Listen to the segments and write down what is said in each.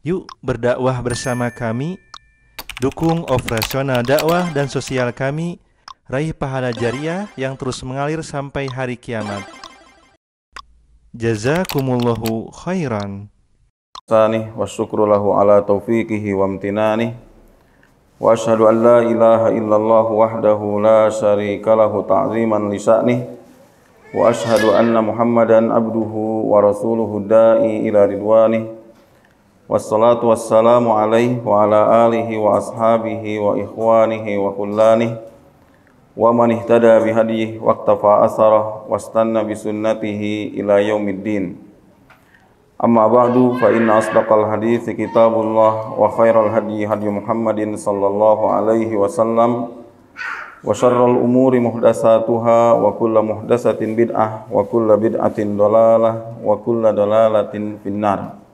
Yuk berdakwah bersama kami, dukung operasional dakwah dan sosial kami, raih pahala jariah yang terus mengalir sampai hari kiamat. Jazakumullahu khairan. Wa syukru lahu ala taufiqihi wa amtinani wa ashhadu an la ilaha illallah wahdahu la syarika lahu ta'ziman li sya'nih wa ashhadu anna Muhammadan abduhu wa rasuluhu da'i ila ridwanih wassalatu wassalamu alaihi wa ala alihi wa ashabihi wa ikhwanihi wa kullanih wa man ihtada bihadihi wa iktafa asarah wastanna bisunnatihi ila yaumiddin. Amma ba'du, fa inna asdaqal hadithi kitabullah wa khairal hadi hadi Muhammadin sallallahu alaihi wasallam wa syarrul umuri muhdasatuha wa kullu muhdasatin bid'ah wa kullu bid'atin dalalah wa kullu dalalatin finnar.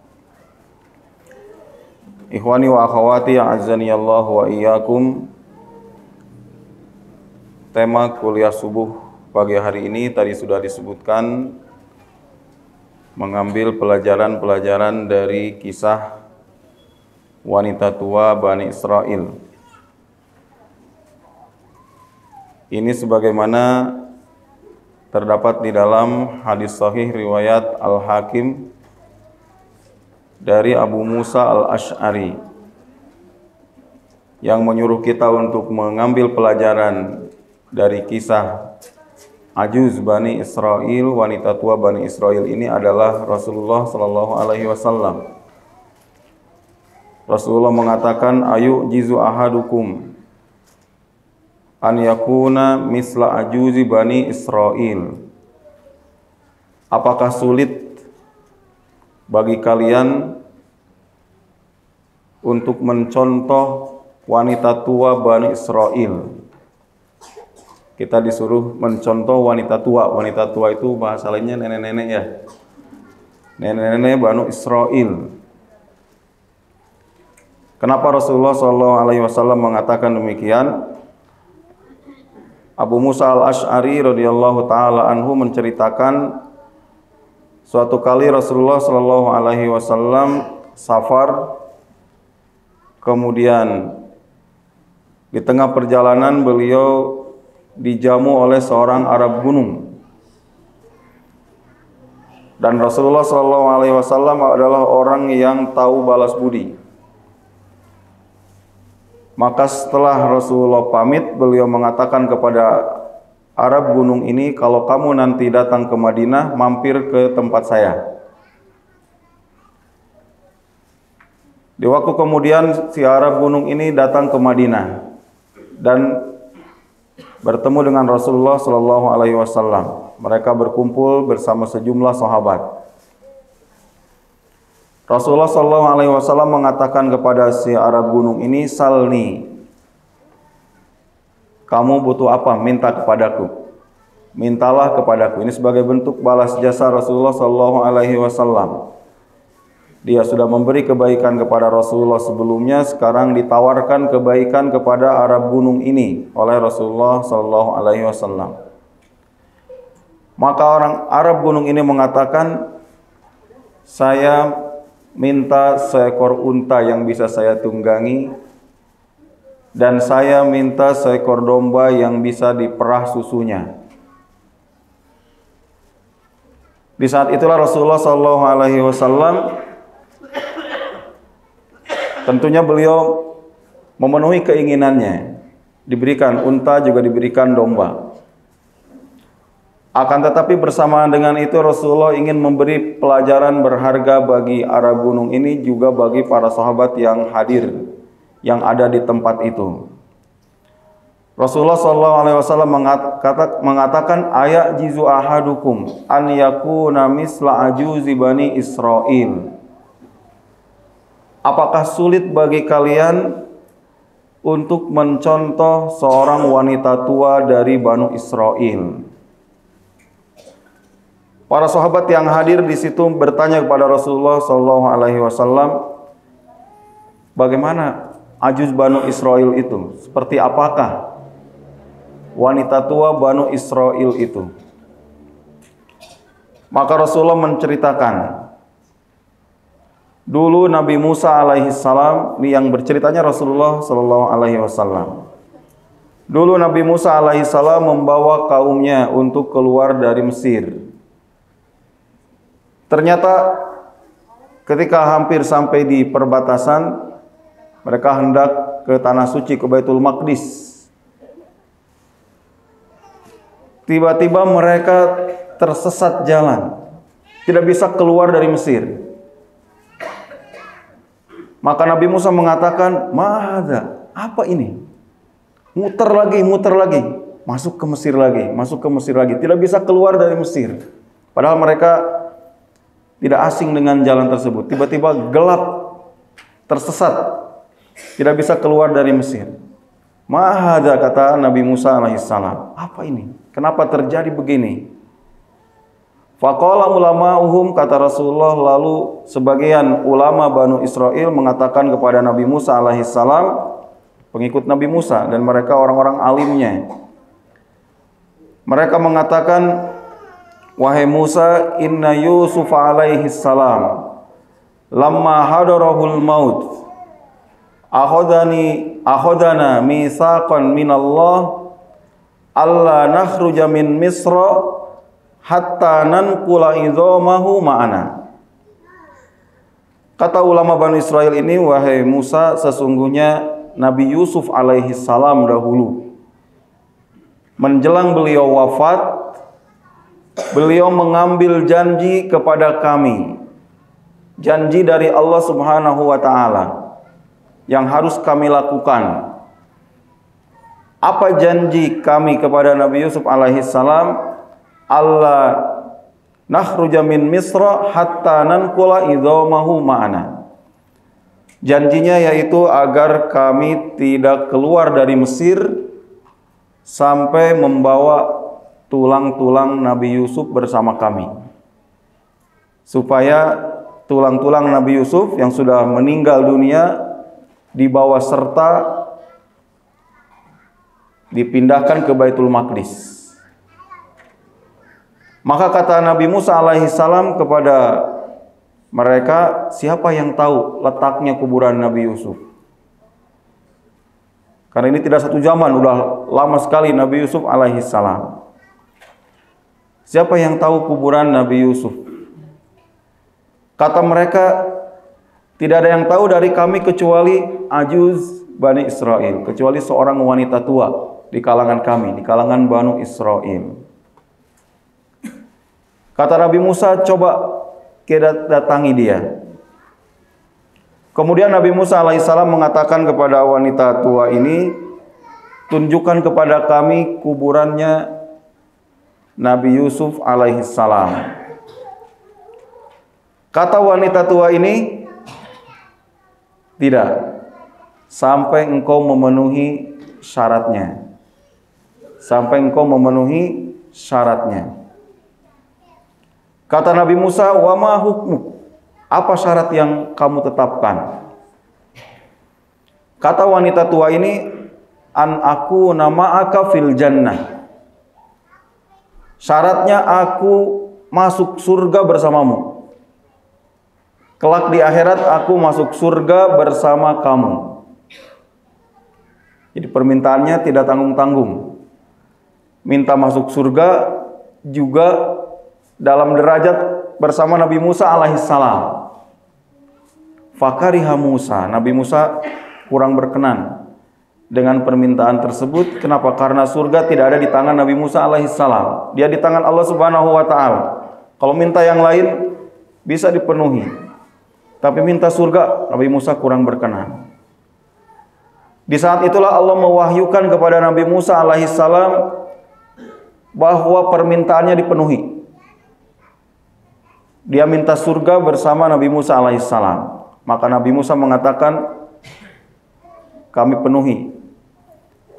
Ikhwani wa akhawati a'azzani Allah wa iyyakum. Tema kuliah subuh pagi hari ini tadi sudah disebutkan, mengambil pelajaran-pelajaran dari kisah wanita tua Bani Israel. Ini sebagaimana terdapat di dalam hadis sahih riwayat Al-Hakim dari Abu Musa Al-Asy'ari yang menyuruh kita untuk mengambil pelajaran dari kisah Ajuz Bani Israel, wanita tua Bani Israel ini adalah Rasulullah sallallahu alaihi wasallam. Rasulullah mengatakan, ayu jizu ahadukum an yakuna misla ajuzi Bani Israel. Apakah sulit bagi kalian untuk mencontoh wanita tua Bani Israel? Kita disuruh mencontoh wanita tua. Wanita tua itu bahasa lainnya nenek-nenek ya. Nenek-nenek Bani Israel. Kenapa Rasulullah SAW mengatakan demikian? Abu Musa Al-Asy'ari radhiyallahu taala anhu menceritakan suatu kali Rasulullah SAW safar, kemudian di tengah perjalanan beliau dijamu oleh seorang Arab gunung, dan Rasulullah SAW adalah orang yang tahu balas budi. Maka setelah Rasulullah pamit, beliau mengatakan kepada Arab gunung ini, kalau kamu nanti datang ke Madinah, mampir ke tempat saya. Di waktu kemudian si Arab gunung ini datang ke Madinah dan bertemu dengan Rasulullah sallallahu alaihi wasallam. Mereka berkumpul bersama sejumlah sahabat. Rasulullah sallallahu alaihi wasallam mengatakan kepada si Arab gunung ini, "Salni. Kamu butuh apa? Minta kepadaku. Mintalah kepadaku." Ini sebagai bentuk balas jasa Rasulullah sallallahu alaihi wasallam. Dia sudah memberi kebaikan kepada Rasulullah sebelumnya, sekarang ditawarkan kebaikan kepada Arab gunung ini oleh Rasulullah sallallahu alaihi wasallam. Maka orang Arab gunung ini mengatakan, "Saya minta seekor unta yang bisa saya tunggangi, dan saya minta seekor domba yang bisa diperah susunya." Di saat itulah Rasulullah sallallahu alaihi wasallam, tentunya beliau memenuhi keinginannya, diberikan unta juga diberikan domba. Akan tetapi bersamaan dengan itu Rasulullah ingin memberi pelajaran berharga bagi Arab gunung ini, juga bagi para sahabat yang hadir, yang ada di tempat itu. Rasulullah SAW mengatakan, ayat jizu ahadukum an yakuna misla ajuzi Bani Israel. Apakah sulit bagi kalian untuk mencontoh seorang wanita tua dari Bani Israel? Para sahabat yang hadir di situ bertanya kepada Rasulullah SAW, bagaimana Ajuz Bani Israel itu? Seperti apakah wanita tua Bani Israel itu? Maka Rasulullah menceritakan Dulu Nabi Musa alaihissalam, ini yang berceritanya Rasulullah sallallahu alaihi wasallam. Dulu Nabi Musa alaihissalam membawa kaumnya untuk keluar dari Mesir. Ternyata ketika hampir sampai di perbatasan, mereka hendak ke tanah suci, ke Baitul Maqdis. Tiba-tiba mereka tersesat jalan, tidak bisa keluar dari Mesir. Maka Nabi Musa mengatakan, "Mahadza, apa ini?" Muter lagi, masuk ke Mesir lagi, tidak bisa keluar dari Mesir. Padahal mereka tidak asing dengan jalan tersebut. Tiba-tiba gelap, tersesat, tidak bisa keluar dari Mesir. Mahadza, kata Nabi Musa alaihissalam, apa ini? Kenapa terjadi begini? Faqala ulama'uhum, kata Rasulullah, lalu sebagian ulama Banu Israel mengatakan kepada Nabi Musa alaihissalam, pengikut Nabi Musa dan mereka orang-orang alimnya. Mereka mengatakan, wahai Musa, inna Yusuf alaihissalam lamma hadarahul maut akhadana mitsaqan minallah alla nakhruja min Misra hatta nanqula idhamahu ma'ana. Kata ulama Bani Israel ini, wahai Musa, sesungguhnya Nabi Yusuf alaihissalam dahulu, menjelang beliau wafat, beliau mengambil janji kepada kami, janji dari Allah Subhanahu wa ta'ala yang harus kami lakukan. Apa janji kami kepada Nabi Yusuf alaihissalam? Allah nakhruja min Misra hatta nanqula idhamahu ma'ana. Janjinya yaitu agar kami tidak keluar dari Mesir sampai membawa tulang-tulang Nabi Yusuf bersama kami, supaya tulang-tulang Nabi Yusuf yang sudah meninggal dunia dibawa serta dipindahkan ke Baitul Maqdis. Maka kata Nabi Musa alaihissalam kepada mereka, siapa yang tahu letaknya kuburan Nabi Yusuf? Karena ini tidak satu zaman, udah lama sekali Nabi Yusuf alaihissalam. Siapa yang tahu kuburan Nabi Yusuf? Kata mereka, tidak ada yang tahu dari kami kecuali ajuz Bani Israel, kecuali seorang wanita tua di kalangan kami, di kalangan Banu Israel. Kata Nabi Musa, coba kita datangi dia. Kemudian Nabi Musa alaihissalam mengatakan kepada wanita tua ini, tunjukkan kepada kami kuburannya Nabi Yusuf alaihissalam. Kata wanita tua ini, tidak, sampai engkau memenuhi syaratnya. Sampai engkau memenuhi syaratnya. Kata Nabi Musa, wa ma hukmuk? Apa syarat yang kamu tetapkan? Kata wanita tua ini, an aku nama'aka fil jannah. Syaratnya aku masuk surga bersamamu. Kelak di akhirat aku masuk surga bersama kamu. Jadi permintaannya tidak tanggung-tanggung. Minta masuk surga juga dalam derajat bersama Nabi Musa alaihissalam. Fakariha Musa, Nabi Musa kurang berkenan dengan permintaan tersebut. Kenapa? Karena surga tidak ada di tangan Nabi Musa alaihissalam. Dia di tangan Allah Subhanahu wa ta'ala. Kalau minta yang lain bisa dipenuhi, tapi minta surga, Nabi Musa kurang berkenan. Di saat itulah Allah mewahyukan kepada Nabi Musa alaihissalam bahwa permintaannya dipenuhi. Dia minta surga bersama Nabi Musa alaihissalam. Maka Nabi Musa mengatakan, kami penuhi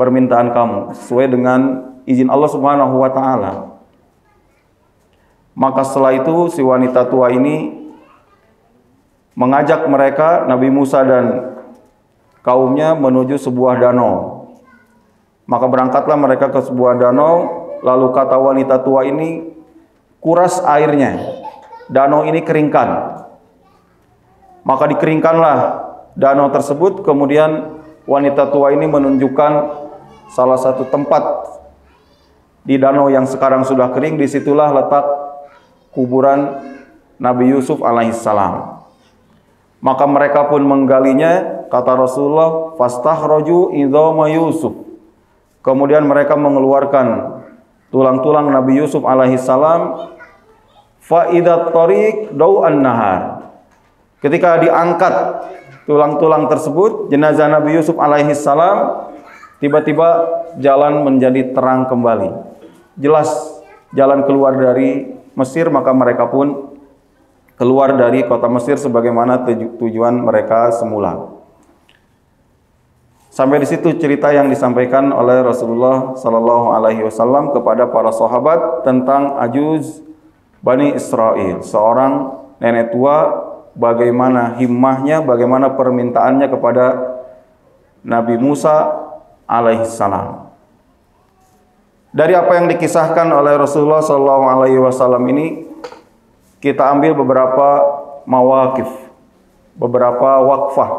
permintaan kamu sesuai dengan izin Allah Subhanahu wa ta'ala. Maka setelah itu si wanita tua ini mengajak mereka, Nabi Musa dan kaumnya, menuju sebuah danau. Maka berangkatlah mereka ke sebuah danau. Lalu kata wanita tua ini, kuras airnya. Danau ini keringkan. Maka dikeringkanlah danau tersebut. Kemudian wanita tua ini menunjukkan salah satu tempat di danau yang sekarang sudah kering. Disitulah letak kuburan Nabi Yusuf alaihissalam. Maka mereka pun menggalinya. Kata Rasulullah, fastakhroju idhama Yusuf. Kemudian mereka mengeluarkan tulang-tulang Nabi Yusuf alaihissalam. Fa'idat tariq dau'an nahar. Ketika diangkat tulang-tulang tersebut, jenazah Nabi Yusuf alaihissalam, tiba-tiba jalan menjadi terang kembali. Jelas jalan keluar dari Mesir, maka mereka pun keluar dari kota Mesir sebagaimana tujuan mereka semula. Sampai di situ cerita yang disampaikan oleh Rasulullah Sallallahu Alaihi Wasallam kepada para sahabat tentang Ajuz Bani Israel, seorang nenek tua, bagaimana himmahnya, bagaimana permintaannya kepada Nabi Musa alaihissalam. Dari apa yang dikisahkan oleh Rasulullah Sallallahu Alaihi Wasallam ini, kita ambil beberapa mawaqif, beberapa waqfah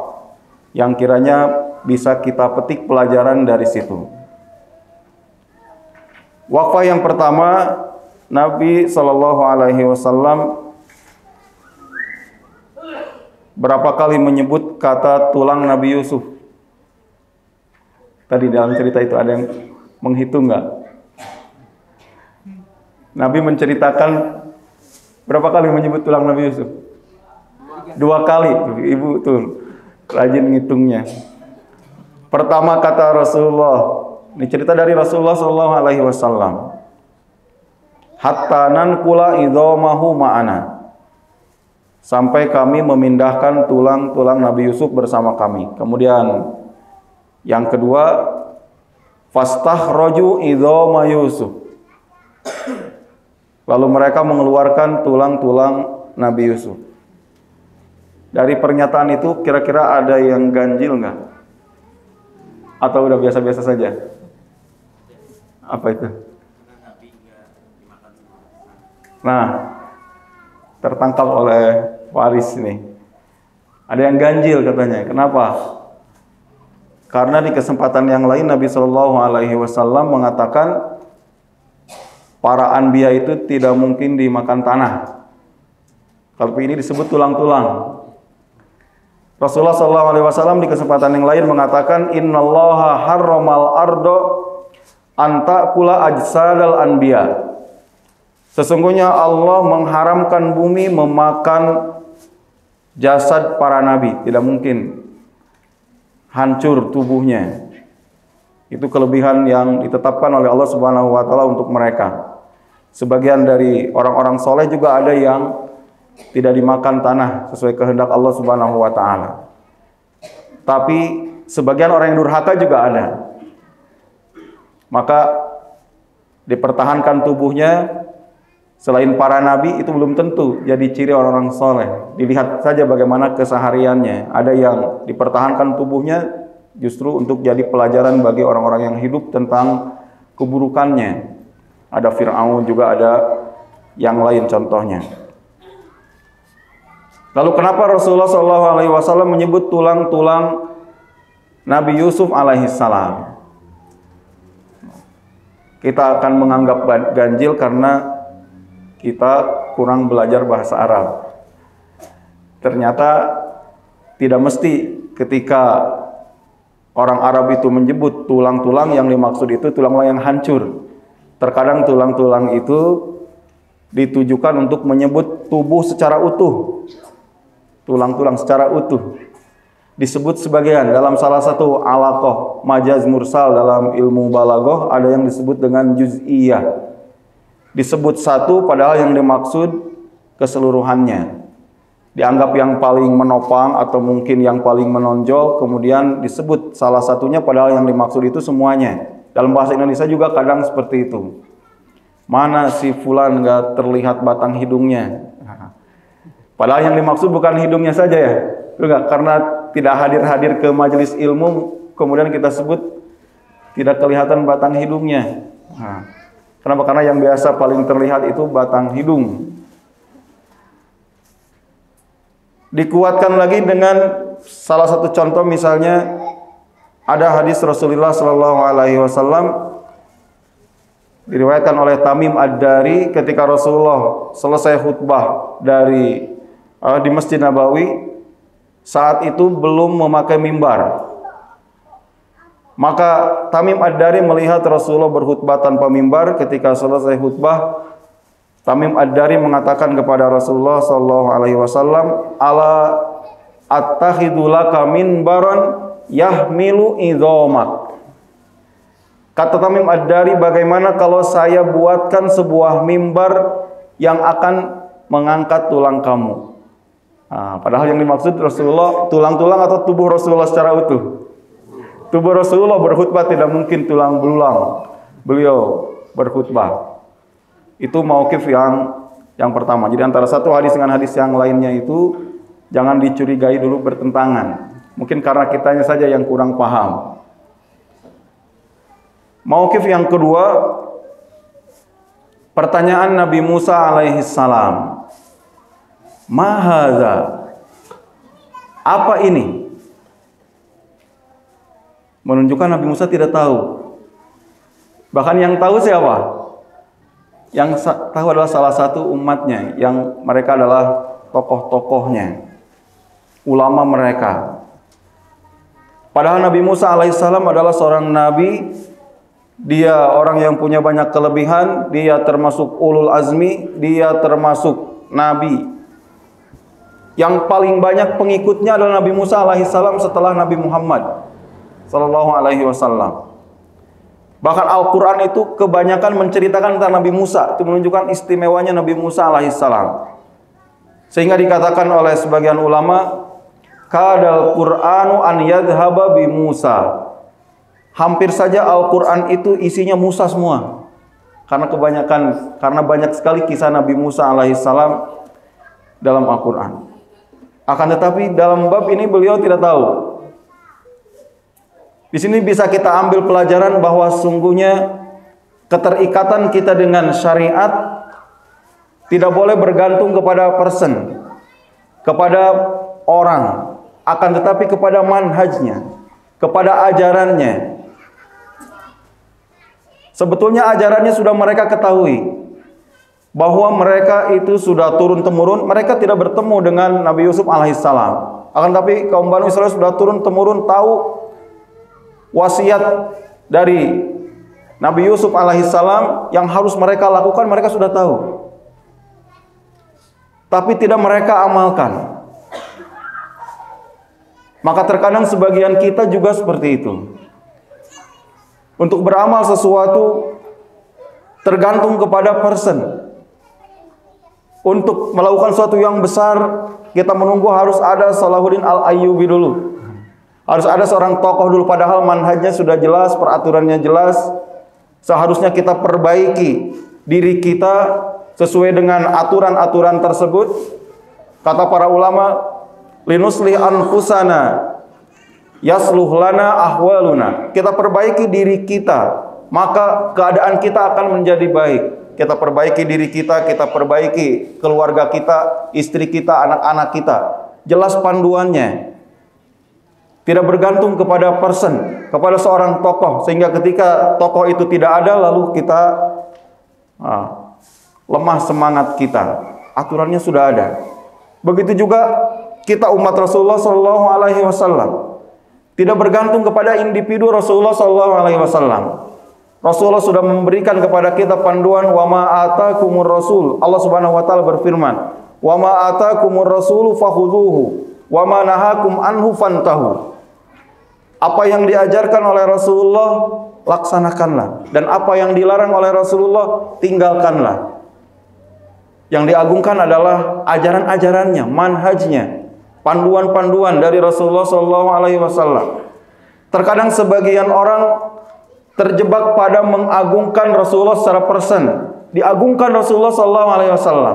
yang kiranya bisa kita petik pelajaran dari situ. Waqfah yang pertama, Nabi Sallallahu Alaihi Wasallam berapa kali menyebut kata tulang Nabi Yusuf? Tadi dalam cerita itu ada yang menghitung nggak? Nabi menceritakan berapa kali menyebut tulang Nabi Yusuf? 2 kali. Ibu tuh rajin ngitungnya. Pertama kata Rasulullah, ini cerita dari Rasulullah Sallallahu Alaihi Wasallam. Hatta nankula idhomahu ma'ana, sampai kami memindahkan tulang-tulang Nabi Yusuf bersama kami. Kemudian yang kedua, fastakhroju idhoma Yusuf, lalu mereka mengeluarkan tulang-tulang Nabi Yusuf. Dari pernyataan itu kira-kira ada yang ganjil nggak? Atau udah biasa-biasa saja? Apa itu? Nah, tertangkap oleh waris ini. Ada yang ganjil katanya. Kenapa? Karena di kesempatan yang lain Nabi Shallallahu Alaihi Wasallam mengatakan para anbiya itu tidak mungkin dimakan tanah. Tapi ini disebut tulang-tulang. Rasulullah Shallallahu Alaihi Wasallam di kesempatan yang lain mengatakan Innallaha harramal ardo anta kula ajsadal anbiya. Sesungguhnya Allah mengharamkan bumi memakan jasad para nabi. Tidak mungkin hancur tubuhnya. Itu kelebihan yang ditetapkan oleh Allah Subhanahu wa taala untuk mereka. Sebagian dari orang-orang soleh juga ada yang tidak dimakan tanah sesuai kehendak Allah Subhanahu wa taala. Tapi sebagian orang yang durhaka juga ada. Maka dipertahankan tubuhnya. Selain para nabi itu belum tentu jadi ciri orang-orang soleh. Dilihat saja bagaimana kesehariannya. Ada yang dipertahankan tubuhnya justru untuk jadi pelajaran bagi orang-orang yang hidup tentang keburukannya. Ada Fir'aun, juga ada yang lain contohnya. Lalu kenapa Rasulullah SAW menyebut tulang-tulang Nabi Yusuf alaihissalam? Kita akan menganggap ganjil karena kita kurang belajar bahasa Arab. Ternyata tidak mesti ketika orang Arab itu menyebut tulang-tulang yang dimaksud itu tulang-tulang yang hancur. Terkadang tulang-tulang itu ditujukan untuk menyebut tubuh secara utuh. Tulang-tulang secara utuh. Disebut sebagian dalam salah satu alaqah majaz mursal dalam ilmu balaghah ada yang disebut dengan juz'iyah. Disebut satu padahal yang dimaksud keseluruhannya. Dianggap yang paling menopang atau mungkin yang paling menonjol, kemudian disebut salah satunya padahal yang dimaksud itu semuanya. Dalam bahasa Indonesia juga kadang seperti itu. Mana si fulan nggak terlihat batang hidungnya? Padahal yang dimaksud bukan hidungnya saja ya. Enggak, karena tidak hadir-hadir ke majelis ilmu, kemudian kita sebut tidak kelihatan batang hidungnya. Kenapa? Karena yang biasa paling terlihat itu batang hidung. Dikuatkan lagi dengan salah satu contoh, misalnya ada hadis Rasulullah Sallallahu Alaihi Wasallam diriwayatkan oleh Tamim Ad-Dari ketika Rasulullah selesai khutbah di Masjid Nabawi, saat itu belum memakai mimbar. Maka Tamim Ad-Dari melihat Rasulullah berkhutbah tanpa mimbar. Ketika selesai khutbah, Tamim Ad-Dari mengatakan kepada Rasulullah sallallahu alaihi wasallam, "Ala attakhidu laka minbaran yahmilu idhamak." Kata Tamim Ad-Dari, bagaimana kalau saya buatkan sebuah mimbar yang akan mengangkat tulang kamu? Padahal yang dimaksud Rasulullah tulang-tulang atau tubuh Rasulullah secara utuh. Tubuh Rasulullah berkhutbah tidak mungkin tulang belulang beliau berkhutbah. Itu mauqif yang pertama. Jadi antara satu hadis dengan hadis yang lainnya itu jangan dicurigai dulu bertentangan. Mungkin karena kitanya saja yang kurang paham. Mauqif yang kedua, pertanyaan Nabi Musa alaihi salam. Ma hadza? Apa ini? Menunjukkan Nabi Musa tidak tahu. Bahkan yang tahu siapa? Yang tahu adalah salah satu umatnya, yang mereka adalah tokoh-tokohnya, ulama mereka. Padahal Nabi Musa alaihissalam adalah seorang nabi. Dia orang yang punya banyak kelebihan. Dia termasuk ulul azmi. Dia termasuk nabi yang paling banyak pengikutnya adalah Nabi Musa alaihissalam setelah Nabi Muhammad sallallahu alaihi wasallam. Bahkan Al-Quran itu kebanyakan menceritakan tentang Nabi Musa. Itu menunjukkan istimewanya Nabi Musa alaihissalam. Sehingga dikatakan oleh sebagian ulama, kadal Qur'anu an yadhhaba bi Musa. Hampir saja Al-Quran itu isinya Musa semua. Karena banyak sekali kisah Nabi Musa alaihissalam dalam Al-Quran. Akan tetapi dalam bab ini beliau tidak tahu. Di sini bisa kita ambil pelajaran bahwa sungguhnya keterikatan kita dengan syariat tidak boleh bergantung kepada person, kepada orang, akan tetapi kepada manhajnya, kepada ajarannya. Sebetulnya ajarannya sudah mereka ketahui, bahwa mereka itu sudah turun-temurun. Mereka tidak bertemu dengan Nabi Yusuf alaihissalam, akan tapi kaum Bani Israil sudah turun-temurun tahu wasiat dari Nabi Yusuf alaihissalam yang harus mereka lakukan. Mereka sudah tahu, tapi tidak mereka amalkan. Maka terkadang sebagian kita juga seperti itu. Untuk beramal sesuatu tergantung kepada person. Untuk melakukan sesuatu yang besar, kita menunggu harus ada Salahuddin Al-Ayyubi dulu. Harus ada seorang tokoh dulu, padahal manhajnya sudah jelas, peraturannya jelas. Seharusnya kita perbaiki diri kita sesuai dengan aturan-aturan tersebut. Kata para ulama, linuslih anfusana yasluh lana ahwaluna. Kita perbaiki diri kita, maka keadaan kita akan menjadi baik. Kita perbaiki diri kita, kita perbaiki keluarga kita, istri kita, anak-anak kita. Jelas panduannya. Tidak bergantung kepada person, kepada seorang tokoh. Sehingga ketika tokoh itu tidak ada, lalu kita lemah semangat kita. Aturannya sudah ada. Begitu juga kita umat Rasulullah sallallahu alaihi wasallam. Tidak bergantung kepada individu Rasulullah sallallahu alaihi wasallam. Rasulullah sudah memberikan kepada kita panduan, wa ma atakumur rasul. Allah Subhanahu wa taala berfirman, wa ma atakumur rasulu fakhudhuhu wa ma nahakum anhu fantahu. Apa yang diajarkan oleh Rasulullah laksanakanlah, dan apa yang dilarang oleh Rasulullah tinggalkanlah. Yang diagungkan adalah ajaran-ajarannya, manhajnya, panduan-panduan dari Rasulullah SAW. Terkadang sebagian orang terjebak pada mengagungkan Rasulullah secara person, diagungkan Rasulullah SAW,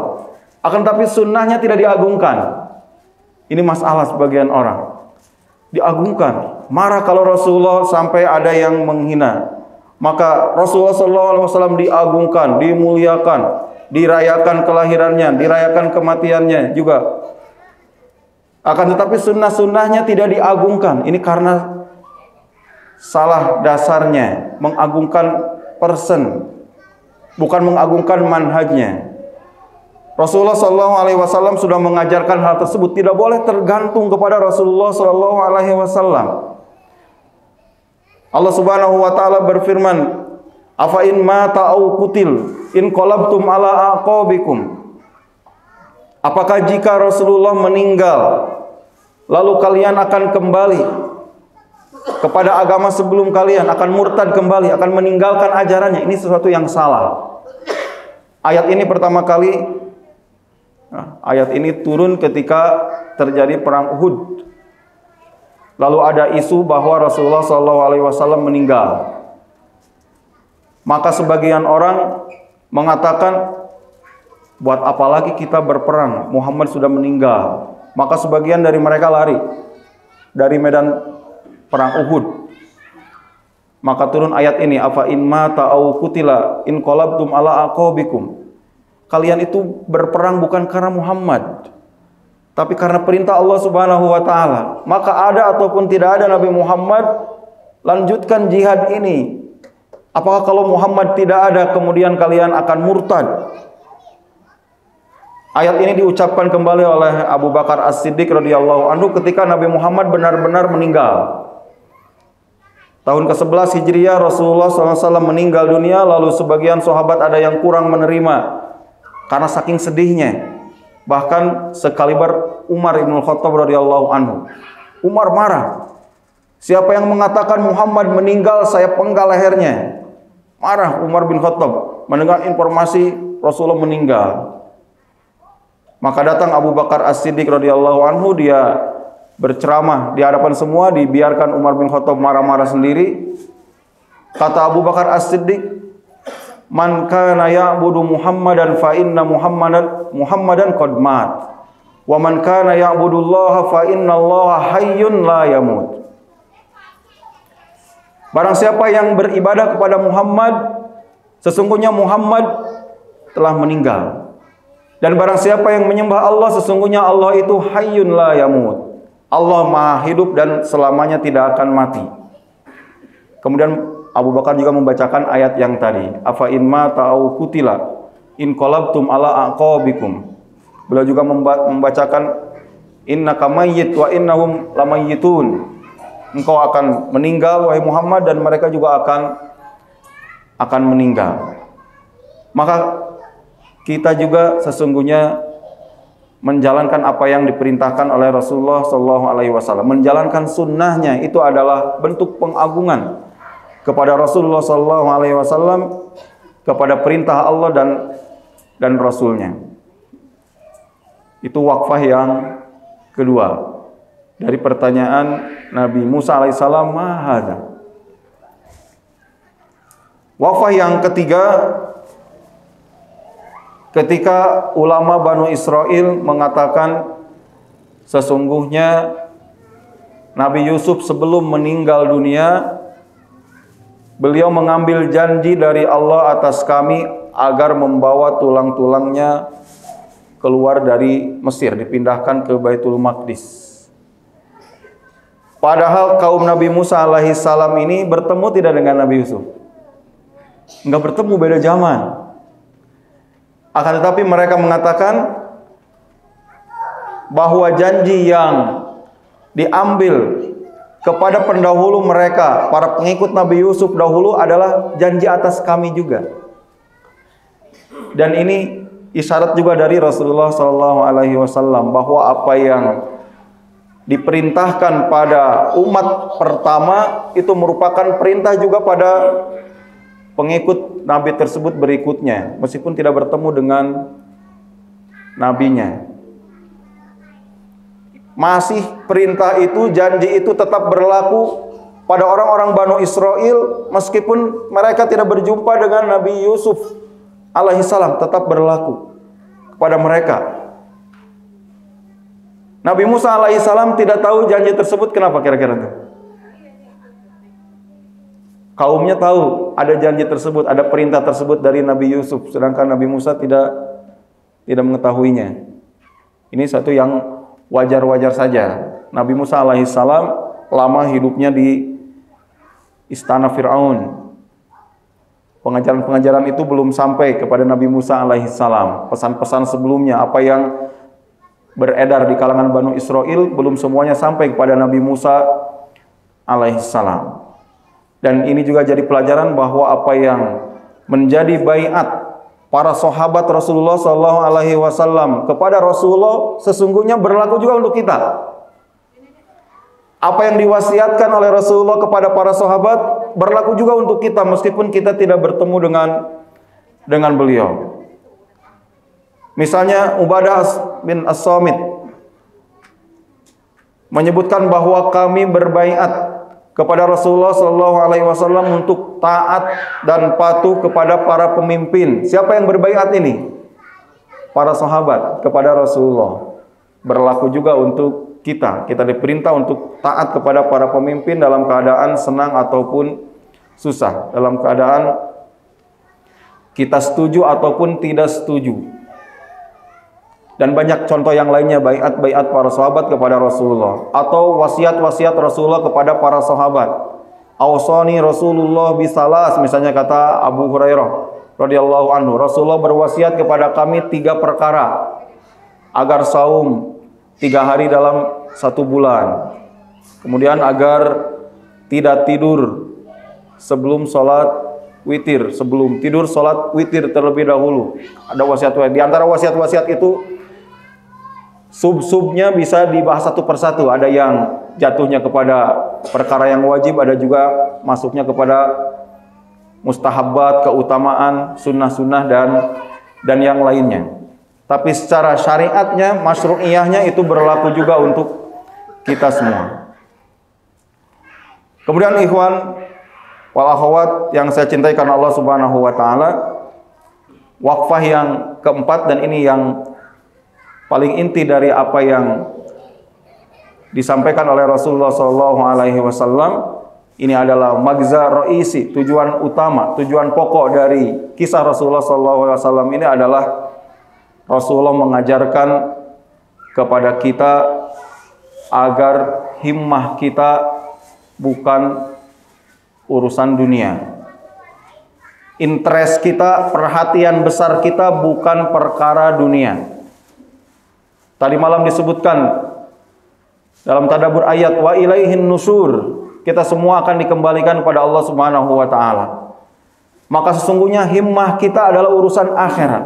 akan tapi sunnahnya tidak diagungkan. Ini masalah sebagian orang. Diagungkan, marah kalau Rasulullah sampai ada yang menghina. Maka Rasulullah SAW diagungkan, dimuliakan, dirayakan kelahirannya, dirayakan kematiannya juga. Akan tetapi sunnah-sunnahnya tidak diagungkan. Ini karena salah dasarnya, mengagungkan person, bukan mengagungkan manhajnya. Rasulullah SAW sudah mengajarkan hal tersebut. Tidak boleh tergantung kepada Rasulullah SAW. Allah Subhanahu wa taala berfirman, "Afa in mata au qutil in qalabtum ala aqabikum." Apakah jika Rasulullah meninggal lalu kalian akan kembali kepada agama sebelum kalian, akan murtad kembali, akan meninggalkan ajarannya? Ini sesuatu yang salah. Ayat ini pertama kali, ayat ini turun ketika terjadi perang Uhud. Lalu ada isu bahwa Rasulullah SAW meninggal. Maka sebagian orang mengatakan, buat apa lagi kita berperang? Muhammad sudah meninggal. Maka sebagian dari mereka lari dari medan perang Uhud. Maka turun ayat ini, afa in mata au qutila in qalabtum ala aqabikum. Kalian itu berperang bukan karena Muhammad, tapi karena perintah Allah Subhanahu wa taala. Maka ada ataupun tidak ada Nabi Muhammad, lanjutkan jihad ini. Apakah kalau Muhammad tidak ada kemudian kalian akan murtad? Ayat ini diucapkan kembali oleh Abu Bakar As-Siddiq radhiyallahu anhu ketika Nabi Muhammad benar-benar meninggal. Tahun ke-11 Hijriah Rasulullah SAW meninggal dunia, lalu sebagian sahabat ada yang kurang menerima karena saking sedihnya. Bahkan sekaliber Umar ibn Khattab radhiyallahu anhu. Umar marah. Siapa yang mengatakan Muhammad meninggal, saya penggal lehernya. Marah Umar bin Khattab mendengar informasi Rasulullah meninggal. Maka datang Abu Bakar As-Siddiq radhiyallahu anhu, dia berceramah di hadapan semua, dibiarkan Umar bin Khattab marah-marah sendiri. Kata Abu Bakar As-Siddiq, "Man kana ya'budu Muhammadan fa inna Muhammadan qad mat. Wa man kana ya'budullaha fa innallaha hayyun la yamut." Barang siapa yang beribadah kepada Muhammad, sesungguhnya Muhammad telah meninggal. Dan barang siapa yang menyembah Allah, sesungguhnya Allah itu hayyun la yamut. Allah maha hidup dan selamanya tidak akan mati. Kemudian Abu Bakar juga membacakan ayat yang tadi, afa in mata au qutila in qalabtum ala aqabikum. Beliau juga membacakan innaka mayyit wa innahum lamayyitun. Engkau akan meninggal wahai Muhammad dan mereka juga akan meninggal. Maka kita juga sesungguhnya menjalankan apa yang diperintahkan oleh Rasulullah SAW. Menjalankan sunnahnya itu adalah bentuk pengagungan kepada Rasulullah SAW, kepada perintah Allah dan Rasulnya. Itu wakfah yang kedua dari pertanyaan Nabi Musa alaihissalam, mahada. Wakfah yang ketiga, ketika ulama Banu Israel mengatakan sesungguhnya Nabi Yusuf sebelum meninggal dunia, beliau mengambil janji dari Allah atas kami agar membawa tulang-tulangnya keluar dari Mesir, dipindahkan ke Baitul Maqdis. Padahal kaum Nabi Musa alaihissalam ini bertemu tidak dengan Nabi Yusuf? Enggak bertemu, beda zaman. Akan tetapi mereka mengatakan bahwa janji yang diambil kepada pendahulu mereka, para pengikut Nabi Yusuf dahulu, adalah janji atas kami juga. Dan ini isyarat juga dari Rasulullah SAW bahwa apa yang diperintahkan pada umat pertama itu merupakan perintah juga pada pengikut Nabi tersebut berikutnya, meskipun tidak bertemu dengan nabinya. Masih perintah itu, janji itu tetap berlaku pada orang-orang Banu Israel, meskipun mereka tidak berjumpa dengan Nabi Yusuf alaihissalam, tetap berlaku kepada mereka. Nabi Musa alaihissalam tidak tahu janji tersebut, kenapa kira-kira? Kaumnya tahu ada janji tersebut, ada perintah tersebut dari Nabi Yusuf, sedangkan Nabi Musa tidak mengetahuinya. Ini satu yang wajar-wajar saja. Nabi Musa alaihissalam lama hidupnya di istana Fir'aun. Pengajaran-pengajaran itu belum sampai kepada Nabi Musa alaihissalam. Pesan-pesan sebelumnya, apa yang beredar di kalangan Banu Israel, belum semuanya sampai kepada Nabi Musa alaihissalam. Dan ini juga jadi pelajaran bahwa apa yang menjadi baiat para sahabat Rasulullah SAW kepada Rasulullah sesungguhnya berlaku juga untuk kita. Apa yang diwasiatkan oleh Rasulullah kepada para sahabat berlaku juga untuk kita meskipun kita tidak bertemu dengan beliau. Misalnya Ubadah bin As-Samit menyebutkan bahwa kami berbaiat kepada Rasulullah SAW untuk taat dan patuh kepada para pemimpin. Siapa yang berbaiat ini? Para sahabat kepada Rasulullah. Berlaku juga untuk kita. Kita diperintah untuk taat kepada para pemimpin dalam keadaan senang ataupun susah, dalam keadaan kita setuju ataupun tidak setuju. Dan banyak contoh yang lainnya, baiat-baiat para sahabat kepada Rasulullah atau wasiat-wasiat Rasulullah kepada para sahabat. Awsani Rasulullah bisalas, misalnya kata Abu Hurairah radhiyallahu anhu, Rasulullah berwasiat kepada kami 3 perkara agar saum 3 hari dalam 1 bulan. Kemudian agar tidak tidur sebelum sholat witir, sebelum tidur sholat witir terlebih dahulu. Ada wasiat-wasiat. Di antara wasiat-wasiat itu sub-subnya bisa dibahas satu persatu. Ada yang jatuhnya kepada perkara yang wajib, ada juga masuknya kepada mustahabat, keutamaan, sunnah-sunnah dan yang lainnya. Tapi secara syariatnya, masyru'iyahnya itu berlaku juga untuk kita semua. Kemudian ikhwan wal akhwat yang saya cintai karena Allah Subhanahu wa taala, wakfah yang keempat, dan ini yang paling inti dari apa yang disampaikan oleh Rasulullah SAW. Ini adalah magza raisi, tujuan utama, tujuan pokok dari kisah Rasulullah SAW ini adalah Rasulullah mengajarkan kepada kita agar himmah kita bukan urusan dunia. Interest kita, perhatian besar kita bukan perkara dunia. Tadi malam disebutkan dalam tadabbur ayat wa ilaihin nusur, kita semua akan dikembalikan kepada Allah Subhanahu wa taala. Maka sesungguhnya himmah kita adalah urusan akhirat.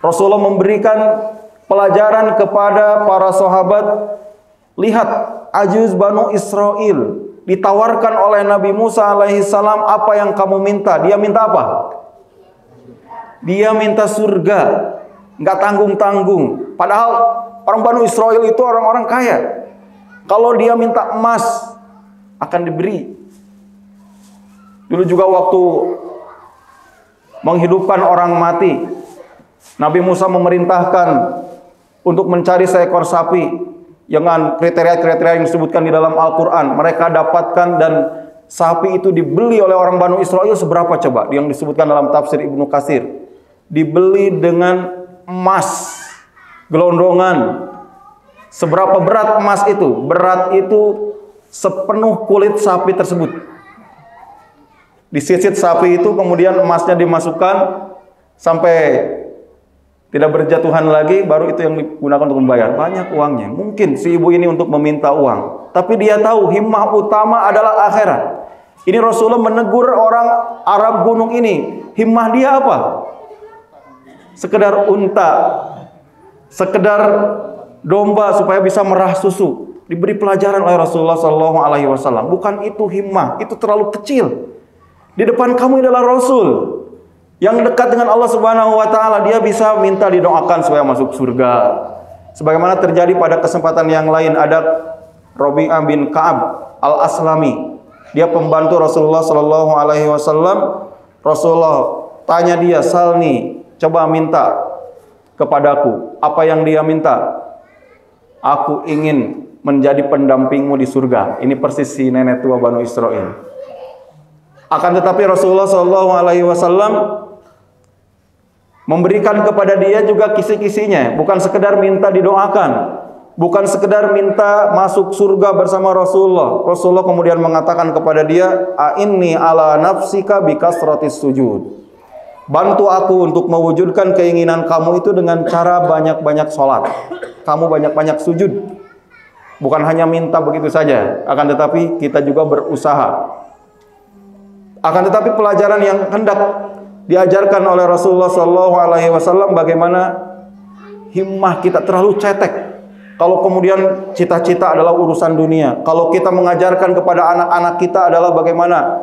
Rasulullah memberikan pelajaran kepada para sahabat. Lihat, ajuz Banu Israel ditawarkan oleh Nabi Musa alaihissalam, apa yang kamu minta? Dia minta apa? Dia minta surga, nggak tanggung-tanggung. Padahal orang Banu Israel itu orang-orang kaya. Kalau dia minta emas, akan diberi. Dulu juga waktu menghidupkan orang mati, Nabi Musa memerintahkan untuk mencari seekor sapi dengan kriteria-kriteria yang disebutkan di dalam Al-Quran. Mereka dapatkan dan sapi itu dibeli oleh orang Banu Israel seberapa coba? Yang disebutkan dalam tafsir Ibnu Katsir. Dibeli dengan emas gelondongan. Seberapa berat emas itu? Berat itu sepenuh kulit sapi tersebut. Disisit sapi itu, kemudian emasnya dimasukkan sampai tidak berjatuhan lagi, baru itu yang digunakan untuk membayar. Banyak uangnya. Mungkin si ibu ini untuk meminta uang, tapi dia tahu himmah utama adalah akhirat. Ini Rasulullah menegur orang Arab gunung ini. Himmah dia apa? Sekedar unta, sekedar domba supaya bisa merah susu. Diberi pelajaran oleh Rasulullah SAW. Bukan itu himmah, itu terlalu kecil. Di depan kamu adalah Rasul yang dekat dengan Allah Subhanahu wa taala. Dia bisa minta didoakan supaya masuk surga. Sebagaimana terjadi pada kesempatan yang lain, ada Rabi'ah bin Ka'ab Al-Aslami. Dia pembantu Rasulullah sallallahu alaihi wasallam. Rasulullah tanya dia, "Salni, coba minta kepadaku." Apa yang dia minta? "Aku ingin menjadi pendampingmu di surga." Ini persis si nenek tua Banu Israel. Akan tetapi Rasulullah sallallahu alaihi wasallam memberikan kepada dia juga kisi-kisinya, bukan sekedar minta didoakan, bukan sekedar minta masuk surga bersama Rasulullah. Rasulullah kemudian mengatakan kepada dia, "A'inni ala nafsika bikasratis sujud." Bantu aku untuk mewujudkan keinginan kamu itu dengan cara banyak-banyak sholat. Kamu banyak-banyak sujud. Bukan hanya minta begitu saja, akan tetapi kita juga berusaha. Akan tetapi pelajaran yang hendak diajarkan oleh Rasulullah SAW bagaimana himmah kita terlalu cetek. Kalau kemudian cita-cita adalah urusan dunia, kalau kita mengajarkan kepada anak-anak kita adalah bagaimana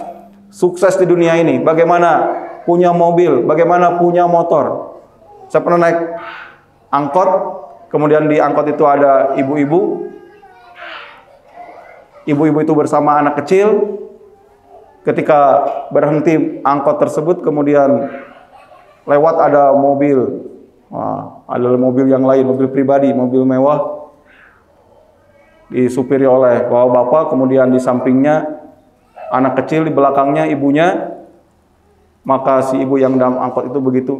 sukses di dunia ini, bagaimana punya mobil, bagaimana punya motor. Saya pernah naik angkot, kemudian di angkot itu ada ibu-ibu. Ibu-ibu itu bersama anak kecil. Ketika berhenti angkot tersebut, kemudian lewat ada mobil. Ada mobil yang lain, mobil pribadi, mobil mewah. Disupiri oleh bapak-bapak, kemudian di sampingnya anak kecil, di belakangnya ibunya. Maka si ibu yang dalam angkot itu begitu,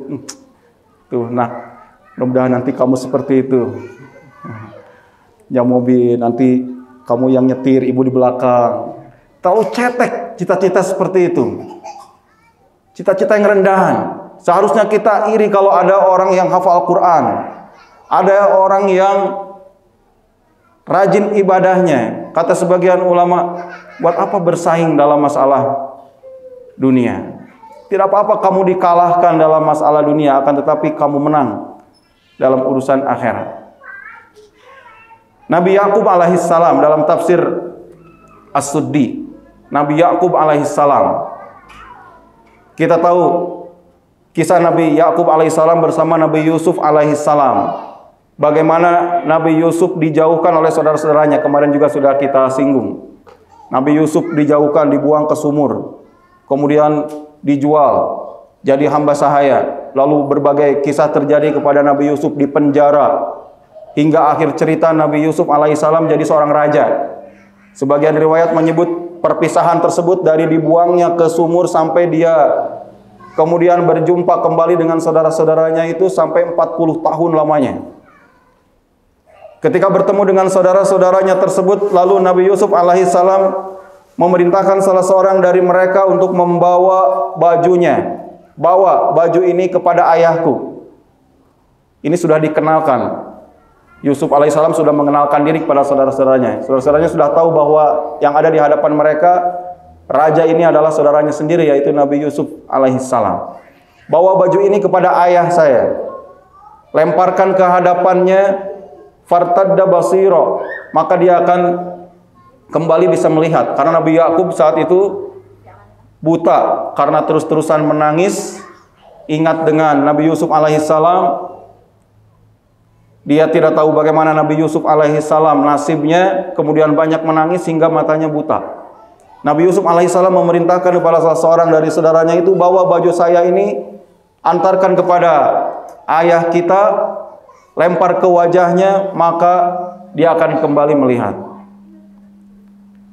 tuh, nah, mudah-mudahan nanti kamu seperti itu. Ya mobil, nanti kamu yang nyetir, ibu di belakang. Terlalu cetek cita-cita seperti itu. Cita-cita yang rendahan. Seharusnya kita iri kalau ada orang yang hafal Quran. Ada orang yang rajin ibadahnya. Kata sebagian ulama, buat apa bersaing dalam masalah dunia? Tidak apa-apa kamu dikalahkan dalam masalah dunia, akan tetapi kamu menang dalam urusan akhirat. Nabi Yakub alaihissalam dalam tafsir As-Suddi, Nabi Yakub alaihissalam, kita tahu kisah Nabi Yakub alaihissalam bersama Nabi Yusuf alaihissalam. Bagaimana Nabi Yusuf dijauhkan oleh saudara-saudaranya, kemarin juga sudah kita singgung. Nabi Yusuf dijauhkan, dibuang ke sumur, kemudian dijual jadi hamba sahaya. Lalu berbagai kisah terjadi kepada Nabi Yusuf di penjara, hingga akhir cerita Nabi Yusuf alaihissalam jadi seorang raja. Sebagian riwayat menyebut perpisahan tersebut dari dibuangnya ke sumur sampai dia kemudian berjumpa kembali dengan saudara-saudaranya itu sampai 40 tahun lamanya. Ketika bertemu dengan saudara-saudaranya tersebut, lalu Nabi Yusuf alaihissalam memerintahkan salah seorang dari mereka untuk membawa bajunya. Bawa baju ini kepada ayahku. Ini sudah dikenalkan. Yusuf alaihissalam sudah mengenalkan diri kepada saudara-saudaranya. Saudara-saudaranya sudah tahu bahwa yang ada di hadapan mereka, raja ini adalah saudaranya sendiri, yaitu Nabi Yusuf alaihissalam. Bawa baju ini kepada ayah saya. Lemparkan ke hadapannya, fartadda basira, maka dia akan kembali bisa melihat. Karena Nabi Yakub saat itu buta karena terus-terusan menangis. Ingat dengan Nabi Yusuf alaihissalam, dia tidak tahu bagaimana Nabi Yusuf alaihissalam nasibnya, kemudian banyak menangis hingga matanya buta. Nabi Yusuf alaihissalam memerintahkan kepada salah seorang dari saudaranya itu, bawa baju saya ini, antarkan kepada ayah kita, lempar ke wajahnya, maka dia akan kembali melihat.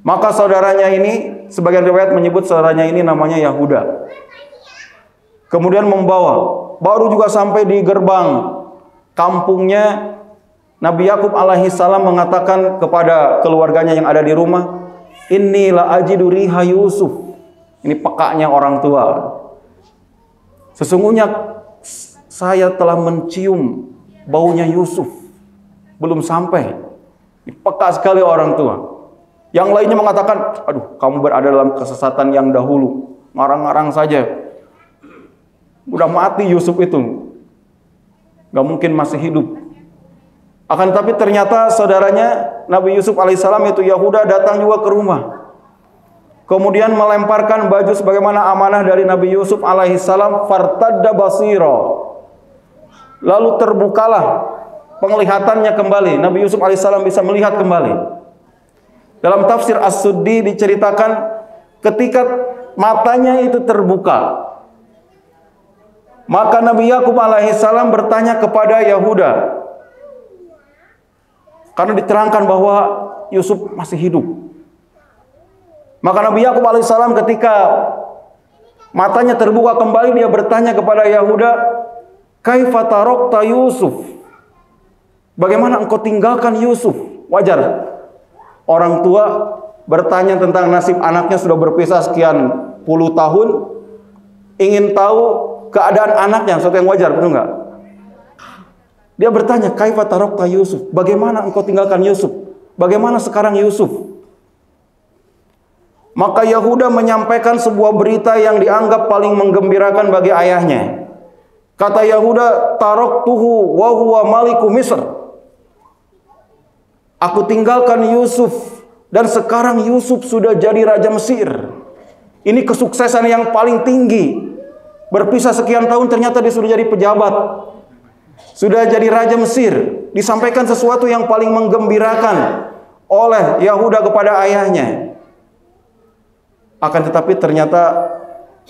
Maka saudaranya ini, sebagian riwayat menyebut saudaranya ini namanya Yahuda. Kemudian membawa, baru juga sampai di gerbang kampungnya, Nabi Yakub alaihissalam mengatakan kepada keluarganya yang ada di rumah, "Inni la ajidu riha Yusuf." Ini pekaknya orang tua. Sesungguhnya saya telah mencium baunya Yusuf. Belum sampai. Peka sekali orang tua. Yang lainnya mengatakan, "Aduh, kamu berada dalam kesesatan yang dahulu. Ngarang-ngarang saja. Udah mati Yusuf itu. Gak mungkin masih hidup." Akan tapi ternyata saudaranya Nabi Yusuf alaihissalam itu Yahuda datang juga ke rumah. Kemudian melemparkan baju sebagaimana amanah dari Nabi Yusuf alaihissalam, fartadda basira. Lalu terbukalah penglihatannya kembali. Nabi Yusuf alaihissalam bisa melihat kembali. Dalam tafsir As-Suddi diceritakan ketika matanya itu terbuka, maka Nabi Yakub alaihissalam bertanya kepada Yahuda, karena diterangkan bahwa Yusuf masih hidup. Maka Nabi Yakub alaihissalam ketika matanya terbuka kembali, dia bertanya kepada Yahuda, "Kaifa tarakta Yusuf?" Bagaimana engkau tinggalkan Yusuf? Wajar orang tua bertanya tentang nasib anaknya, sudah berpisah sekian puluh tahun, ingin tahu keadaan anaknya, sesuatu yang wajar, betul nggak? Dia bertanya, kaifa tarakta Yusuf? Bagaimana engkau tinggalkan Yusuf? Bagaimana sekarang Yusuf? Maka Yahuda menyampaikan sebuah berita yang dianggap paling menggembirakan bagi ayahnya. Kata Yahuda, taraktuhu wa huwa maliku Misr. Aku tinggalkan Yusuf dan sekarang Yusuf sudah jadi raja Mesir. Ini kesuksesan yang paling tinggi. Berpisah sekian tahun ternyata dia sudah jadi pejabat. Sudah jadi raja Mesir. Disampaikan sesuatu yang paling menggembirakan oleh Yahuda kepada ayahnya. Akan tetapi ternyata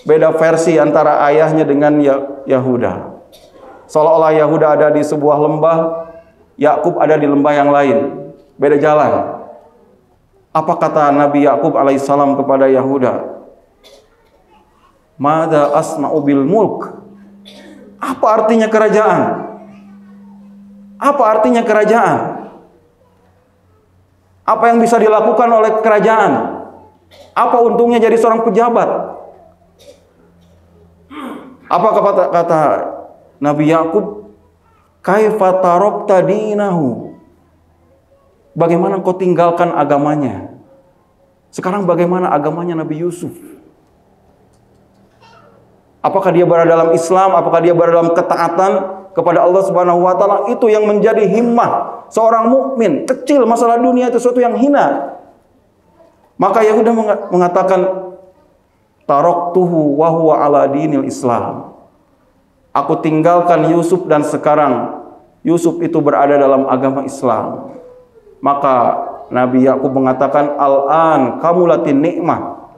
beda versi antara ayahnya dengan Yahuda. Seolah-olah Yahuda ada di sebuah lembah, Yakub ada di lembah yang lain. Beda jalan. Apa kata Nabi Yakub alaihissalam kepada Yahuda? Mada asma'u bil mulk. Apa artinya kerajaan? Apa artinya kerajaan? Apa yang bisa dilakukan oleh kerajaan? Apa untungnya jadi seorang pejabat? Apa kata Nabi Yakub? Kaifa tarakta dinahu? Bagaimana kau tinggalkan agamanya? Sekarang bagaimana agamanya Nabi Yusuf? Apakah dia berada dalam Islam? Apakah dia berada dalam ketaatan kepada Allah Subhanahu wa taala? Itu yang menjadi himmah seorang mukmin. Kecil, masalah dunia itu sesuatu yang hina. Maka Yahuda mengatakan, taraktuhu wa huwa ala dinil Islam. Aku tinggalkan Yusuf dan sekarang Yusuf itu berada dalam agama Islam. Maka Nabi Yakub mengatakan, al-an kamulatin nikmah.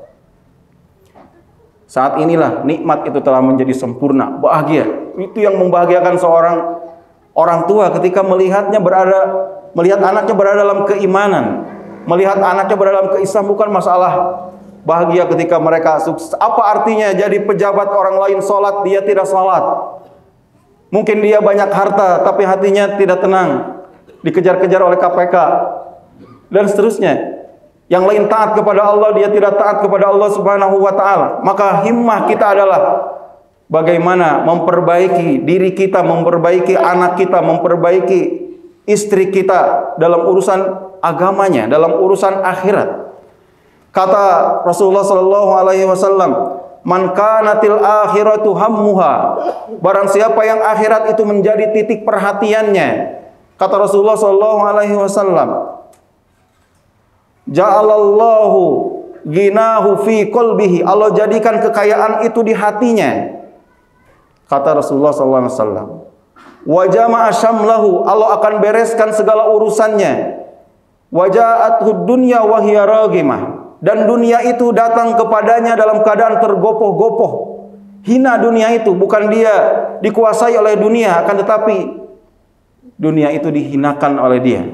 Saat inilah nikmat itu telah menjadi sempurna, bahagia. Itu yang membahagiakan seorang orang tua ketika melihat anaknya berada dalam keimanan, melihat anaknya berada dalam keislaman. Bukan masalah bahagia ketika mereka sukses. Apa artinya jadi pejabat orang lain sholat, dia tidak sholat? Mungkin dia banyak harta, tapi hatinya tidak tenang, dikejar-kejar oleh KPK dan seterusnya. Yang lain taat kepada Allah, dia tidak taat kepada Allah Subhanahu wa taala. Maka himmah kita adalah bagaimana memperbaiki diri kita, memperbaiki anak kita, memperbaiki istri kita dalam urusan agamanya, dalam urusan akhirat. Kata Rasulullah sallallahu alaihi wasallam, man kanatil akhiratu hammuha. Barang siapa yang akhirat itu menjadi titik perhatiannya. Kata Rasulullah sallallahu alaihi wasallam, ja'alallahu ginahu fi qalbihi. Allah jadikan kekayaan itu di hatinya. Kata Rasulullah sallallahu alaihi wasallam, wa jama'a syamlahu. Allah akan bereskan segala urusannya. Wa ja'athu dunya wa hiya raghimah. Dan dunia itu datang kepadanya dalam keadaan tergopoh-gopoh. Hina dunia itu, bukan dia dikuasai oleh dunia, akan tetapi dunia itu dihinakan oleh dia.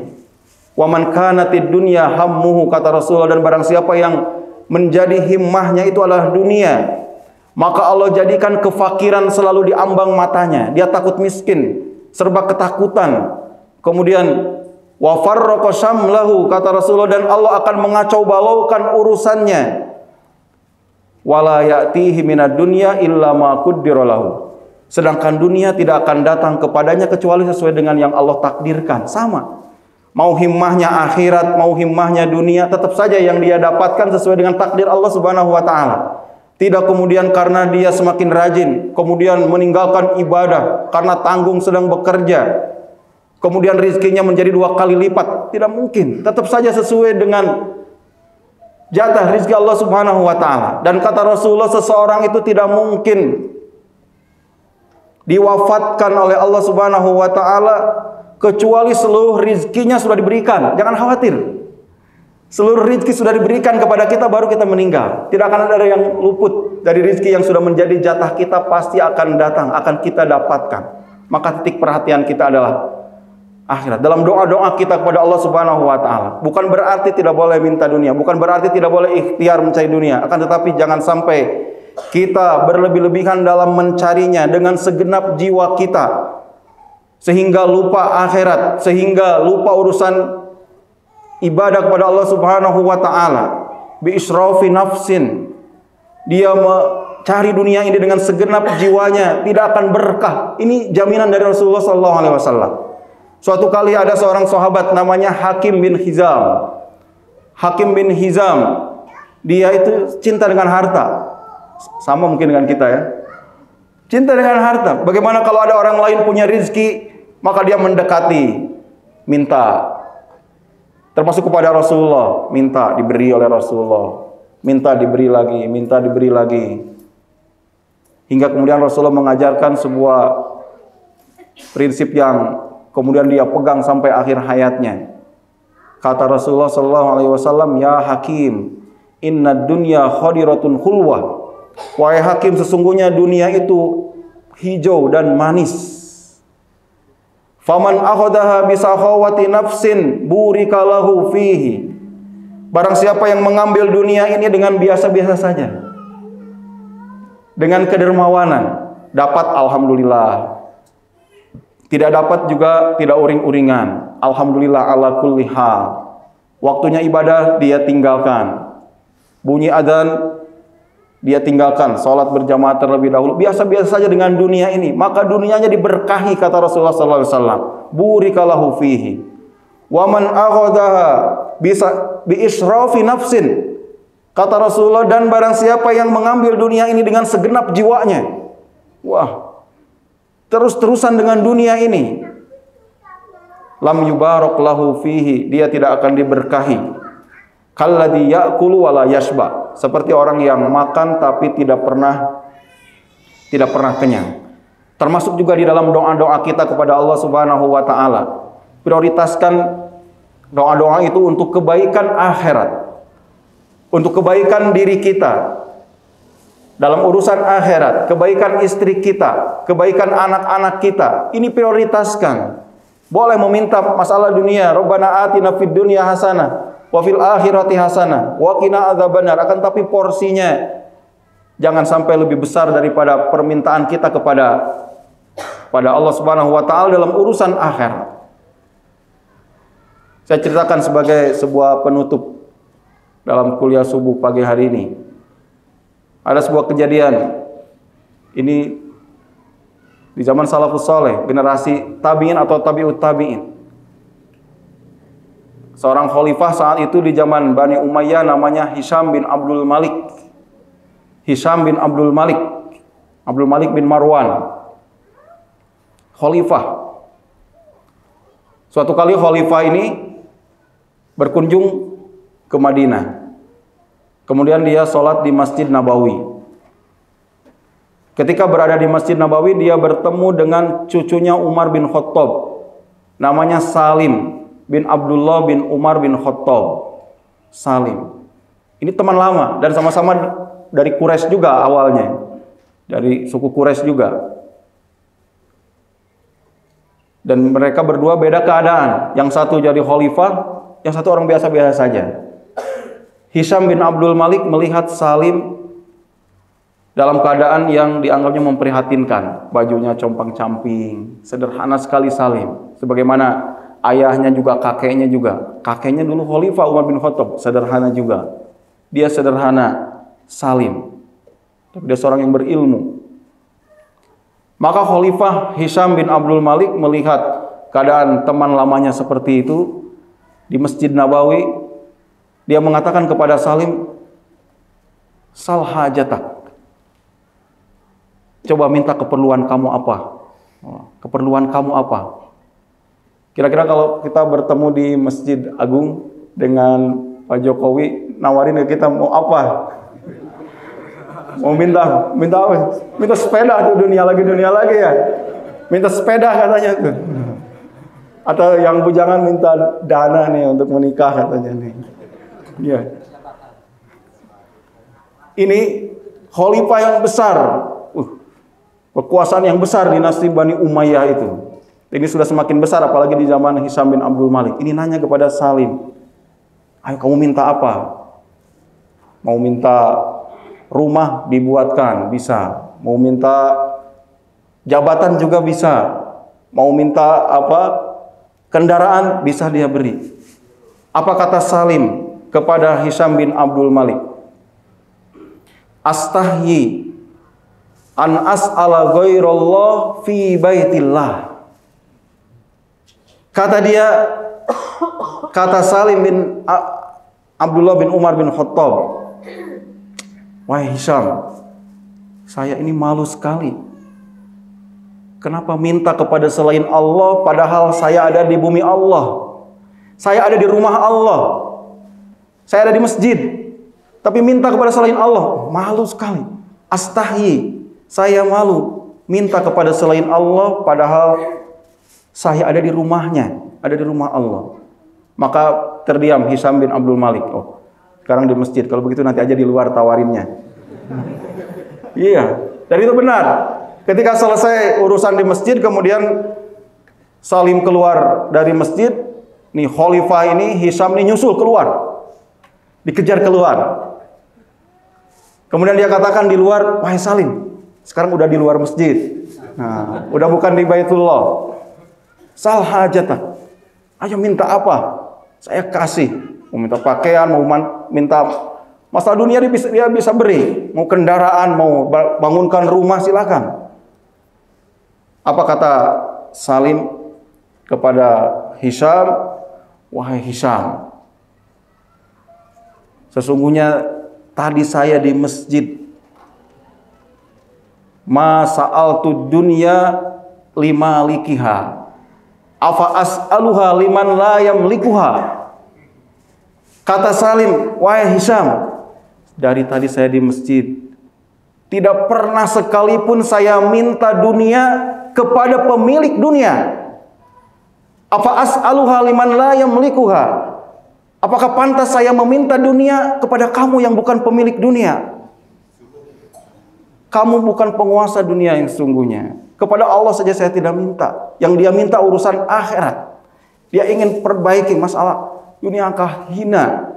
Wa man kanatid dunya hammuhu, kata Rasulullah, dan barang siapa yang menjadi himmahnya itu adalah dunia, maka Allah jadikan kefakiran selalu di ambang matanya. Dia takut miskin, serba ketakutan. Kemudian wa farraqa syamlahu, kata Rasulullah, dan Allah akan mengacau balaukan urusannya. Wala ya'tihi minad dunya illa ma qaddara lahu. Sedangkan dunia tidak akan datang kepadanya kecuali sesuai dengan yang Allah takdirkan. Sama. Mau himmahnya akhirat, mau himmahnya dunia, tetap saja yang dia dapatkan sesuai dengan takdir Allah Subhanahu wa taala. Tidak kemudian karena dia semakin rajin, kemudian meninggalkan ibadah karena tanggung sedang bekerja, kemudian rizkinya menjadi 2 kali lipat. Tidak mungkin. Tetap saja sesuai dengan jatah rizki Allah Subhanahu wa taala. Dan kata Rasulullah, seseorang itu tidak mungkin diwafatkan oleh Allah Subhanahu wa taala kecuali seluruh rizkinya sudah diberikan. Jangan khawatir. Seluruh rizki sudah diberikan kepada kita, baru kita meninggal. Tidak akan ada yang luput dari rizki yang sudah menjadi jatah kita, pasti akan datang, akan kita dapatkan. Maka titik perhatian kita adalah akhirat. Dalam doa-doa kita kepada Allah Subhanahu wa taala, bukan berarti tidak boleh minta dunia, bukan berarti tidak boleh ikhtiar mencari dunia, akan tetapi jangan sampai kita berlebih-lebihan dalam mencarinya dengan segenap jiwa kita, sehingga lupa akhirat, sehingga lupa urusan ibadah kepada Allah Subhanahu wa taala. Bi israfi nafsin, dia mencari dunia ini dengan segenap jiwanya, tidak akan berkah. Ini jaminan dari Rasulullah sallallahu alaihi wasallam. Suatu kali ada seorang sahabat namanya Hakim bin Hizam. Hakim bin Hizam, dia itu cinta dengan harta. Sama mungkin dengan kita ya. Cinta dengan harta. Bagaimana kalau ada orang lain punya rezeki, maka dia mendekati, minta. Termasuk kepada Rasulullah, minta diberi oleh Rasulullah. Minta diberi lagi, minta diberi lagi. Hingga kemudian Rasulullah mengajarkan sebuah prinsip yang kemudian dia pegang sampai akhir hayatnya. Kata Rasulullah SAW, ya Hakim, inna dunya khadiratun khulwah. Wahai Hakim, sesungguhnya dunia itu hijau dan manis. Faman akhadaha bisakhawati nafsin burika lahu fihi. Barang siapa yang mengambil dunia ini dengan biasa-biasa saja, dengan kedermawanan, dapat alhamdulillah. Tidak dapat juga tidak uring-uringan. Alhamdulillah ala kulli hal. Waktunya ibadah dia tinggalkan. Bunyi adzan dia tinggalkan, salat berjamaah terlebih dahulu. Biasa-biasa saja dengan dunia ini, maka dunianya diberkahi, kata Rasulullah sallallahu alaihi wasallam. Burika lahu fihi. Wa man aghadaha bi israfi nafsin. Kata Rasulullah, dan barang siapa yang mengambil dunia ini dengan segenap jiwanya. Wah. Terus-terusan dengan dunia ini. Lam yubarak lahu fihi, dia tidak akan diberkahi. Kalladhi ya'kulu wa la yashba. Seperti orang yang makan tapi tidak pernah kenyang. Termasuk juga di dalam doa-doa kita kepada Allah Subhanahu wa taala. Prioritaskan doa-doa itu untuk kebaikan akhirat. Untuk kebaikan diri kita dalam urusan akhirat, kebaikan istri kita, kebaikan anak-anak kita. Ini prioritaskan. Boleh meminta masalah dunia, Rabbana atina fid dunya hasanah wa fil akhirati hasanah wa qina adzabannar, akan tapi porsinya jangan sampai lebih besar daripada permintaan kita kepada Allah Subhanahu wa taala dalam urusan akhirat. Saya ceritakan sebagai sebuah penutup dalam kuliah subuh pagi hari ini. Ada sebuah kejadian. Ini di zaman salafus saleh, generasi tabi'in atau tabi'ut tabi'in. Seorang khalifah saat itu di zaman Bani Umayyah namanya Hisham bin Abdul Malik. Hisham bin Abdul Malik. Abdul Malik bin Marwan. Khalifah. Suatu kali khalifah ini berkunjung ke Madinah. Kemudian dia sholat di Masjid Nabawi. Ketika berada di Masjid Nabawi, dia bertemu dengan cucunya Umar bin Khattab. Namanya Salim bin Abdullah bin Umar bin Khattab. Salim. Ini teman lama dan sama-sama dari Quraisy juga awalnya. Dari suku Quraisy juga. Dan mereka berdua beda keadaan. Yang satu jadi khalifah, yang satu orang biasa-biasa saja. Hisham bin Abdul Malik melihat Salim dalam keadaan yang dianggapnya memprihatinkan. Bajunya compang-camping, sederhana sekali Salim. Sebagaimana ayahnya juga, kakeknya juga. Kakeknya dulu khalifah Umar bin Khattab, sederhana juga. Dia sederhana, Salim. Tapi dia seorang yang berilmu. Maka khalifah Hisham bin Abdul Malik melihat keadaan teman lamanya seperti itu di Masjid Nabawi. Dia mengatakan kepada Salim, "Sal hajatak." Coba minta keperluan kamu apa? Keperluan kamu apa? Kira-kira kalau kita bertemu di Masjid Agung dengan Pak Jokowi, nawarin ke kita mau apa? Mau minta apa? Minta sepeda tuh, dunia lagi ya. Minta sepeda katanya tuh. Atau yang bujangan minta dana nih untuk menikah katanya nih. Iya. Ini khalifah yang besar. Kekuasaan yang besar dinasti Bani Umayyah itu. Ini sudah semakin besar apalagi di zaman Hisham bin Abdul Malik. Ini nanya kepada Salim, "Ayo kamu minta apa?" Mau minta rumah dibuatkan, bisa. Mau minta jabatan juga bisa. mau minta kendaraan bisa dia beri. Apa kata Salim kepada Hisham bin Abdul Malik? Astahyi an as'ala ghairallah fi baitillah. Kata Salim bin Abdullah bin Umar bin Khattab, wahai Hisham, saya ini malu sekali. Kenapa minta kepada selain Allah padahal saya ada di bumi Allah. Saya ada di rumah Allah. Saya ada di masjid. Tapi minta kepada selain Allah, malu sekali. Astahyi, saya malu minta kepada selain Allah padahal saya ada di rumahnya, ada di rumah Allah. Maka terdiam Hisham bin Abdul Malik. Oh, sekarang di masjid. Kalau begitu nanti aja di luar tawarinnya. Iya, dan itu benar. Ketika selesai urusan di masjid, kemudian Salim keluar dari masjid. Nih khalifah ini, Hisham ini nyusul keluar. Dikejar keluar. Kemudian dia katakan di luar, wahai Salim, sekarang udah di luar masjid. Nah, udah bukan di Baitullah. Sal hajatan. Ayo minta apa? Saya kasih. Mau minta pakaian, mau minta masalah dunia dia bisa beri. Mau kendaraan, mau bangunkan rumah, silakan. Apa kata Salim kepada Hisham? Wahai Hisham, sesungguhnya tadi saya di masjid, ma sa'altu dunya limalikiha afa as'aluha liman la yamlikuha. Kata Salim, wahai Hisham, dari tadi saya di masjid, tidak pernah sekalipun saya minta dunia kepada pemilik dunia. Apa as'aluha liman la yamlikuha? Apakah pantas saya meminta dunia kepada kamu yang bukan pemilik dunia? Kamu bukan penguasa dunia yang sesungguhnya. Kepada Allah saja saya tidak minta. Yang dia minta urusan akhirat. Dia ingin perbaiki masalah dunia, angka hina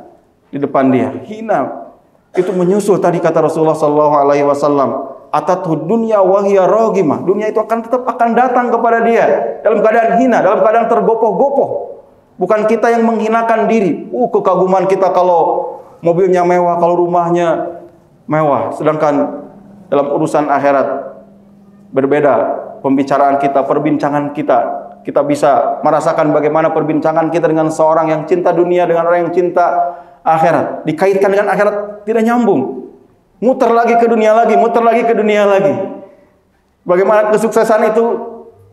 di depan dia. Hina. Itu menyusul tadi kata Rasulullah SAW. Atatu dunya wa hiya raghimah. Dunia itu tetap akan datang kepada dia dalam keadaan hina, dalam keadaan tergopoh-gopoh. Bukan kita yang menghinakan diri. Kekaguman kita kalau mobilnya mewah, kalau rumahnya mewah. Sedangkan dalam urusan akhirat berbeda pembicaraan kita, perbincangan kita. Kita bisa merasakan bagaimana perbincangan kita dengan seorang yang cinta dunia dengan orang yang cinta akhirat. Dikaitkan dengan akhirat tidak nyambung. Muter lagi ke dunia lagi, muter lagi ke dunia lagi. Bagaimana kesuksesan itu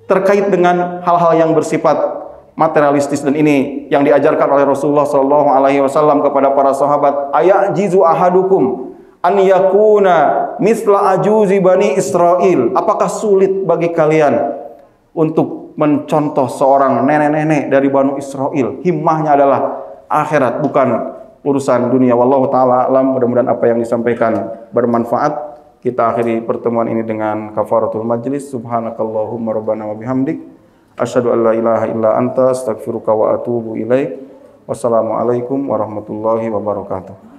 terkait dengan hal-hal yang bersifat materialistis, dan ini yang diajarkan oleh Rasulullah SAW kepada para sahabat. Ayajizu ahadukum an yakuna misla ajuzi bani Israel. Apakah sulit bagi kalian untuk mencontoh seorang nenek-nenek dari Bani Israel? Himmahnya adalah akhirat, bukan urusan dunia. Wallahu ta'ala alam. Mudah-mudahan apa yang disampaikan bermanfaat. Kita akhiri pertemuan ini dengan kafaratul majlis. Subhanakallahumma rabbana wa bihamdik, asyhadu an la ilaha illa anta, astaghfiruka wa atubu ilaik. Wassalamualaikum warahmatullahi wabarakatuh.